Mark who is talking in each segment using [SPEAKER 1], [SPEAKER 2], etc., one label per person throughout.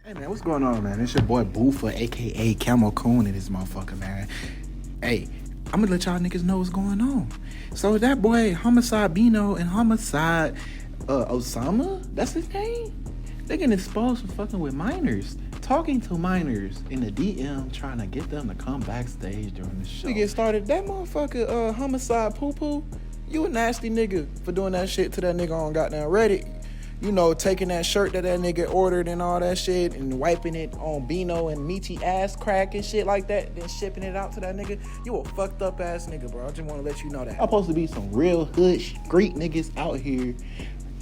[SPEAKER 1] Hey man, what's going on, man? It's your boy Boofa, aka Camo Coon in this motherfucker, man. Hey, I'm gonna let y'all niggas know what's going on. So that boy Homicide Bino and Homicide Osama, that's his name? They getting exposed for fucking with minors, talking to minors in the DM, trying to get them to come backstage during the show. To get started, that motherfucker Homicide Poo Poo, you a nasty nigga for doing that shit to that nigga on goddamn Reddit. You know, taking that shirt that nigga ordered and all that shit and wiping it on Bino and meaty ass crack and shit like that, then shipping it out to that nigga. You a fucked up ass nigga, bro. I just want to let you know that. I'm supposed to be some real hood street niggas out here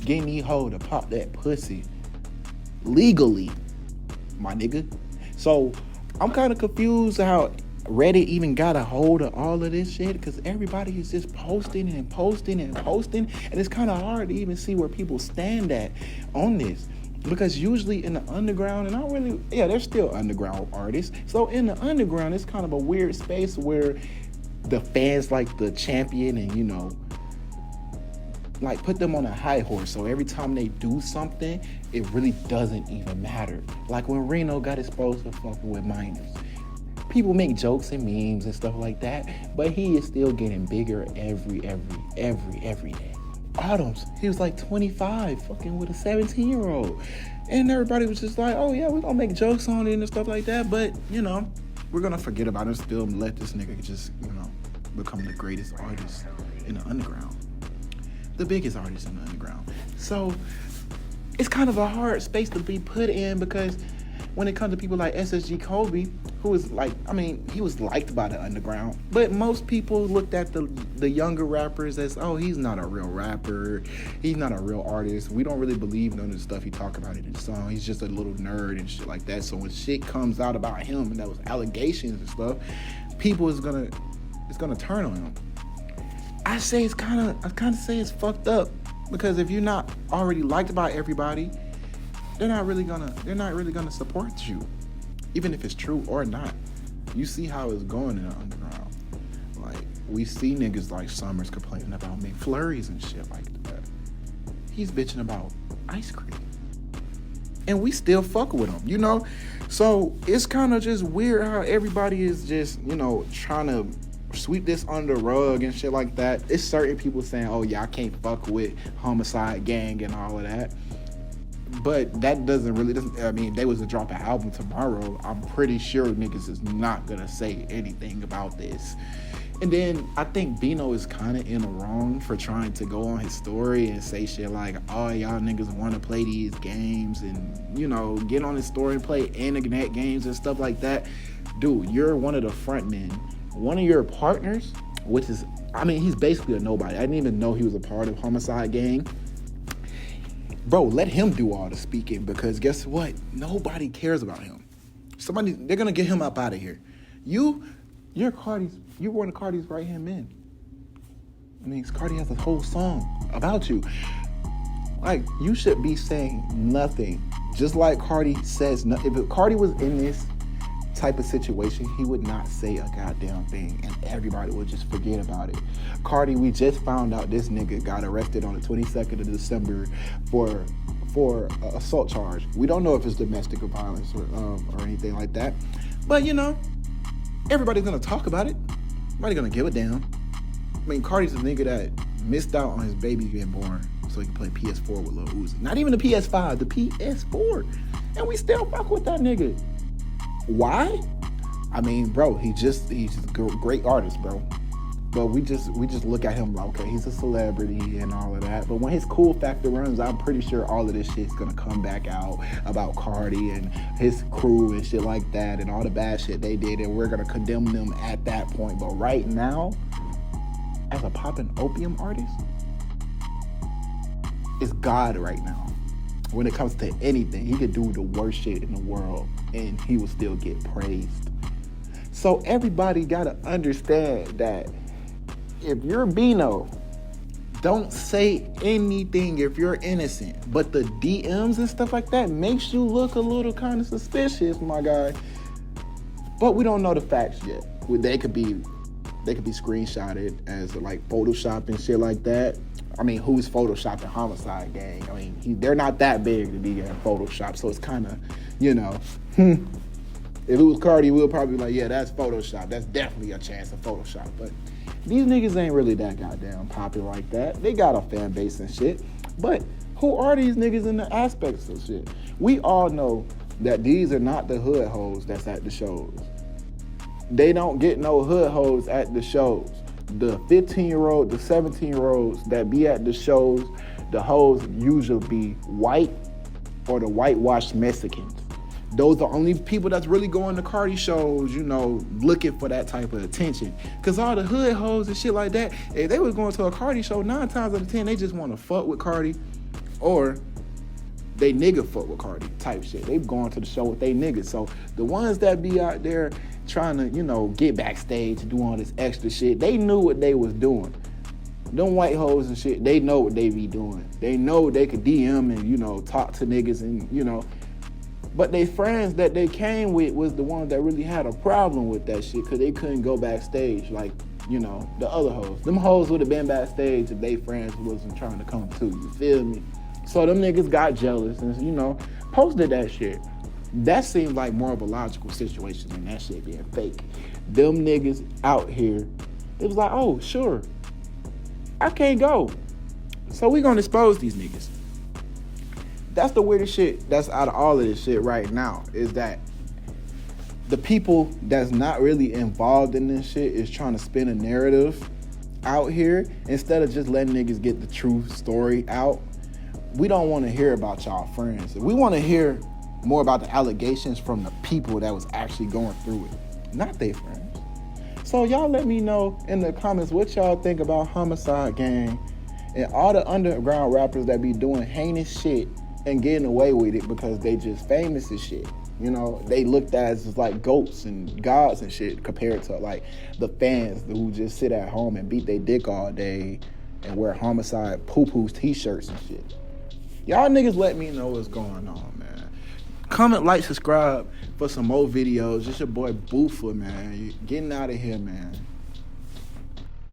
[SPEAKER 1] getting these hoes to pop that pussy legally, my nigga. So I'm kind of confused how Reddit even got a hold of all of this shit, because everybody is just posting and posting and posting, and it's kind of hard to even see where people stand at on this, because usually in the underground, and I really, there's still underground artists, so in the underground it's kind of a weird space where the fans like the champion and, you know, like put them on a high horse, so every time they do something it really doesn't even matter. Like when Reno got exposed for fucking with minors, people make jokes and memes and stuff like that, but he is still getting bigger every day. Autumns, he was like 25, fucking with a 17-year-old. And everybody was just like, oh yeah, we're gonna make jokes on it and stuff like that, but, you know, we're gonna forget about it still and let this nigga just, you know, become the greatest artist in the underground. The biggest artist in the underground. So, it's kind of a hard space to be put in, because when it comes to people like SSG Kobe, who is like, I mean, he was liked by the underground, but most people looked at the younger rappers as, oh, he's not a real rapper, he's not a real artist, we don't really believe none of the stuff he talk about in his song, he's just a little nerd and shit like that. So when shit comes out about him and that was allegations and stuff, people it's gonna turn on him. I say it's kind of say it's fucked up, because if you're not already liked by everybody, they're not really gonna support you, even if it's true or not. You see how it's going in the underground. Like, we see niggas like Summers complaining about McFlurries and shit like that. He's bitching about ice cream, and we still fuck with him, you know? So it's kind of just weird how everybody is just, you know, trying to sweep this under the rug and shit like that. It's certain people saying, oh yeah, I can't fuck with Homicide Gang and all of that. But that doesn't, I mean, they was to drop an album tomorrow, I'm pretty sure niggas is not gonna say anything about this. And then I think Bino is kind of in the wrong for trying to go on his story and say shit like, oh, y'all niggas want to play these games and, you know, get on his story and play internet games and stuff like that. Dude, you're one of the front men. One of your partners, which is, I mean, he's basically a nobody. I didn't even know he was a part of Homicide Gang. Bro, let him do all the speaking, because guess what? Nobody cares about him. They're gonna get him up out of here. You're one of Cardi's right-hand men. I mean, Cardi has a whole song about you. Like, you should be saying nothing. Just like Cardi says nothing. If Cardi was in this type of situation, he would not say a goddamn thing, and everybody would just forget about it. Cardi, we just found out this nigga got arrested on the 22nd of December for assault charge. We don't know if it's domestic violence or anything like that, but you know, everybody's gonna talk about it. Nobody gonna give a damn. I mean, Cardi's a nigga that missed out on his baby being born so he can play PS4 with Lil Uzi. Not even the PS5, the PS4, and we still fuck with that nigga. Why? I mean, bro, he's a great artist, bro. But we just look at him like, okay, he's a celebrity and all of that. But when his cool factor runs, I'm pretty sure all of this shit's gonna come back out about Cardi and his crew and shit like that and all the bad shit they did, and we're gonna condemn them at that point. But right now, as a poppin' opium artist, it's God right now. When it comes to anything, he could do the worst shit in the world and he will still get praised. So everybody gotta understand that if you're Bino, don't say anything if you're innocent. But the DMs and stuff like that makes you look a little kind of suspicious, my guy. But we don't know the facts yet. They could be screenshotted as like Photoshop and shit like that. I mean, who's photoshopping Homicide Gang? I mean, they're not that big to be getting photoshopped, so it's kind of, you know, if it was Cardi, we'll probably be like, yeah, that's Photoshop. That's definitely a chance of Photoshop. But these niggas ain't really that goddamn popular like that. They got a fan base and shit. But who are these niggas in the aspects of shit? We all know that these are not the hood hoes that's at the shows. They don't get no hood hoes at the shows. The 15-year-old, the 17-year-olds that be at the shows, the hoes usually be white or the whitewashed Mexicans. Those are the only people that's really going to Cardi shows, you know, looking for that type of attention. Because all the hood hoes and shit like that, if they was going to a Cardi show, 9 times out of 10, they just want to fuck with Cardi, or they nigga fuck with Cardi type shit. They going to the show with they niggas. So the ones that be out there trying to, you know, get backstage and do all this extra shit, they knew what they was doing. Them white hoes and shit, they know what they be doing. They know they could DM and, you know, talk to niggas and, you know. But they friends that they came with was the ones that really had a problem with that shit because they couldn't go backstage like, you know, the other hoes. Them hoes would have been backstage if they friends wasn't trying to come too, you feel me? So them niggas got jealous and, you know, posted that shit. That seemed like more of a logical situation than that shit being fake. Them niggas out here, it was like, oh, sure, I can't go. So we gonna expose these niggas. That's the weirdest shit that's out of all of this shit right now, is that the people that's not really involved in this shit is trying to spin a narrative out here instead of just letting niggas get the true story out. We don't want to hear about y'all friends. We want to hear more about the allegations from the people that was actually going through it, not their friends. So y'all let me know in the comments what y'all think about Homicide Gang and all the underground rappers that be doing heinous shit and getting away with it because they just famous as shit. You know, they looked at as like goats and gods and shit compared to like the fans who just sit at home and beat their dick all day and wear Homicide poo-poos t-shirts and shit. Y'all niggas let me know what's going on, man. Comment, like, subscribe for some more videos. It's your boy Boofa, man. Getting out of here, man.